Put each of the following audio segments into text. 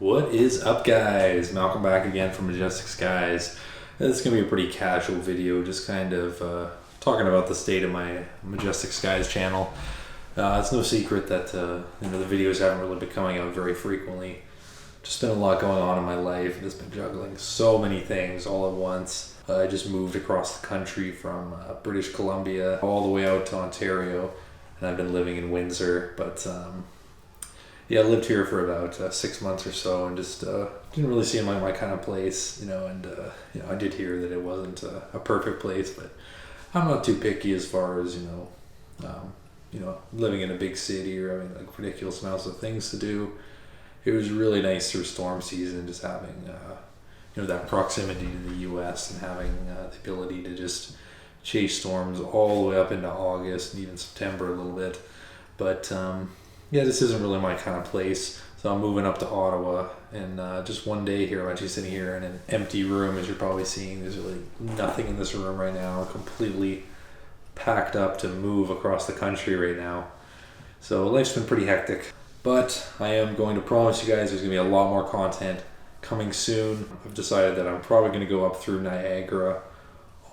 What is up, guys? Malcolm back again from Majestic Skies. This is going to be a pretty casual video, just kind of talking about the state of my Majestic Skies channel. It's no secret that the videos haven't really been coming out very frequently. Just been a lot going on in my life. I've just been juggling so many things all at once. I just moved across the country from British Columbia all the way out to Ontario, and I've been living in Windsor, but I lived here for about 6 months or so, and just didn't really seem like my kind of place, and I did hear that it wasn't a perfect place, but I'm not too picky as far as living in a big city or having like ridiculous amounts of things to do. It was really nice through storm season, just having that proximity to the U.S. and having the ability to just chase storms all the way up into August and even September a little bit, but this isn't really my kind of place. So I'm moving up to Ottawa, and just one day here, I'm actually sitting here in an empty room, as you're probably seeing. There's really nothing in this room right now. Completely packed up to move across the country right now. So life's been pretty hectic. But I am going to promise you guys there's going to be a lot more content coming soon. I've decided that I'm probably going to go up through Niagara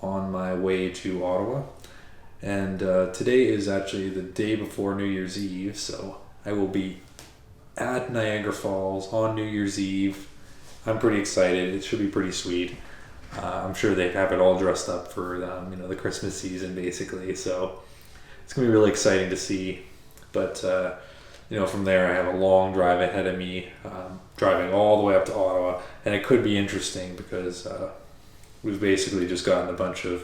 on my way to Ottawa. And today is actually the day before New Year's Eve, so I will be at Niagara Falls on New Year's Eve. I'm pretty excited. It should be pretty sweet. I'm sure they have it all dressed up for the Christmas season, basically. So it's gonna be really exciting to see. But from there, I have a long drive ahead of me, driving all the way up to Ottawa, and it could be interesting because we've basically just gotten a bunch of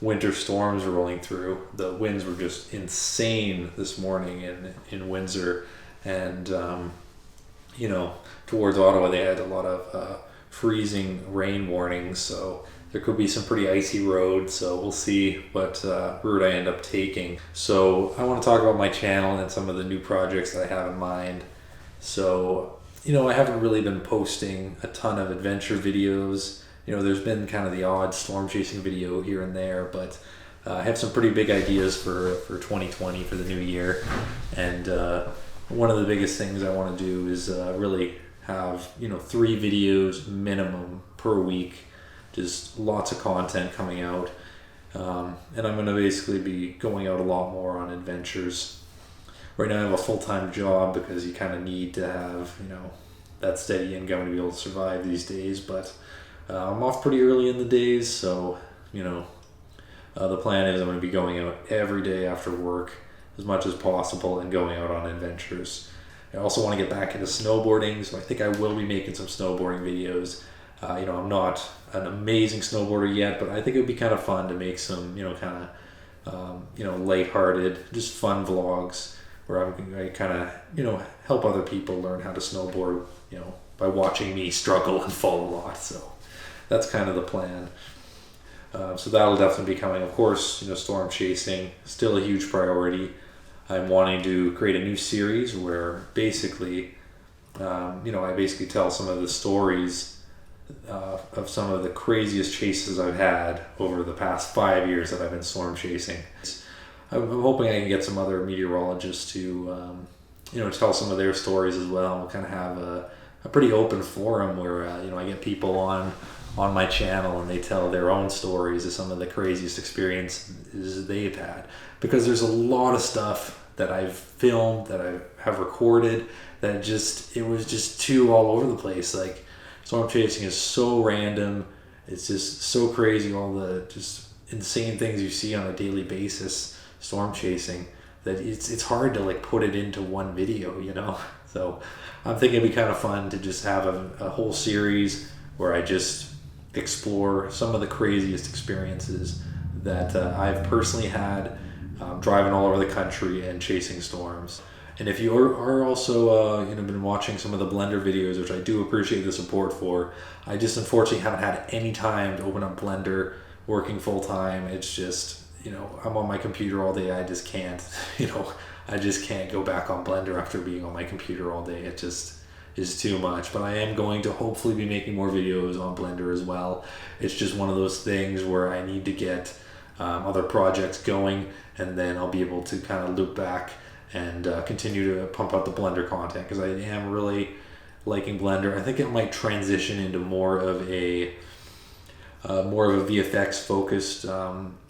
winter storms rolling through. The winds were just insane this morning in Windsor, and towards Ottawa they had a lot of freezing rain warnings, so there could be some pretty icy roads, so we'll see what route I end up taking. So I want to talk about my channel and some of the new projects that I have in mind. So I haven't really been posting a ton of adventure videos. There's been kind of the odd storm chasing video here and there, but I have some pretty big ideas for 2020, for the new year. And one of the biggest things I want to do is really have 3 videos minimum per week, just lots of content coming out. And I'm going to basically be going out a lot more on adventures. Right now I have a full-time job because you kind of need to have that steady income to be able to survive these days, but I'm off pretty early in the days, so the plan is I'm going to be going out every day after work as much as possible and going out on adventures. I also want to get back into snowboarding, so I think I will be making some snowboarding videos. I'm not an amazing snowboarder yet, but I think it would be kind of fun to make some lighthearted, just fun vlogs where I kind of help other people learn how to snowboard by watching me struggle and fall a lot. So that's kind of the plan. So that'll definitely be coming. Of course, storm chasing, still a huge priority. I'm wanting to create a new series where basically, I basically tell some of the stories of some of the craziest chases I've had over the past 5 years that I've been storm chasing. I'm hoping I can get some other meteorologists to, tell some of their stories as well. We'll kind of have a pretty open forum where, I get people on my channel and they tell their own stories of some of the craziest experiences they've had, because there's a lot of stuff that I've filmed, that I have recorded, that it was just too all over the place. Like, storm chasing is so random, it's just so crazy, all the just insane things you see on a daily basis storm chasing, that it's hard to like put it into one video. So I'm thinking it'd be kind of fun to just have a whole series where I just explore some of the craziest experiences that I've personally had driving all over the country and chasing storms. And if you are also been watching some of the Blender videos, which I do appreciate the support for, I just unfortunately haven't had any time to open up Blender working full time. It's just I'm on my computer all day. I just can't I just can't go back on Blender after being on my computer all day. It just is too much. But I am going to hopefully be making more videos on Blender as well. It's just one of those things where I need to get other projects going, and then I'll be able to kind of loop back and continue to pump out the Blender content, because I am really liking Blender. I think it might transition into more of a VFX focused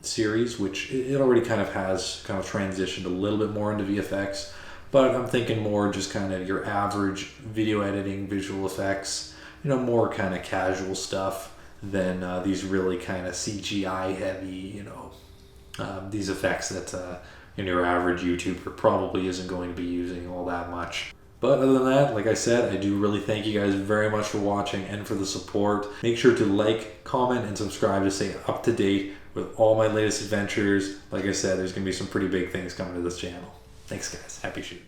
series, which it already kind of has kind of transitioned a little bit more into VFX. But I'm thinking more just kind of your average video editing, visual effects, more kind of casual stuff than these really kind of CGI heavy, these effects that your average YouTuber probably isn't going to be using all that much. But other than that, like I said, I do really thank you guys very much for watching and for the support. Make sure to like, comment, and subscribe to stay up to date with all my latest adventures. Like I said, there's going to be some pretty big things coming to this channel. Thanks, guys. Happy shooting.